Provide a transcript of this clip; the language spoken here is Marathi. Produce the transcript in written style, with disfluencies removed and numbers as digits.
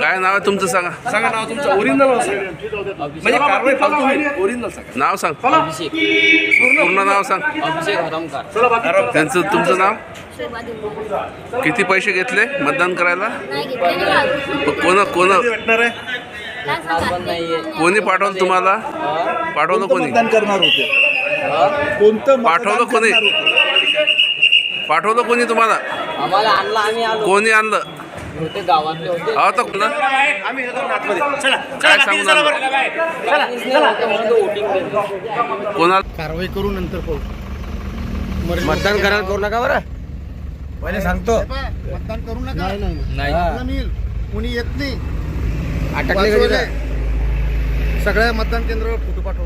काय नाव आहे तुमचं सांगा. सांगा नाव तुमचं ओरिजिनल नाव सांगा. म्हणजे कारवाई फालतू होईल. ओरिजिनल सांगा. नाव सांग. अभिषेक पूर्ण नाव सांग. अभिषेक हरमकर. त्यांचं तुमचं नाव. किती पैसे घेतले मतदान करायला. कोण भेटणार आहे. पण नाहीये. कोणी पाठवलं तुम्हाला. पाठवलं कोणी. मतदान करणार होते. कोणतं पाठवलं कोणी. पाठवलं कोणी तुम्हाला. आम्हाला आणला आम्ही आलो. कोणी आणलं. होते गावातले होते. अहो तर कोण. आम्ही येतो ना आतमध्ये. चला काय सांगून आणलं. काहीच नाही होतं म्हणून तो वोटिंग केलं. कोणाला. कारवाई करू नंतर पाहू. मतदान करायला करू नका बरं. पहिले सांगतो मतदान करू नका. नाही कोणी येत नाही. अटकले सगळ्या मतदान केंद्रावर फोटो पाठव.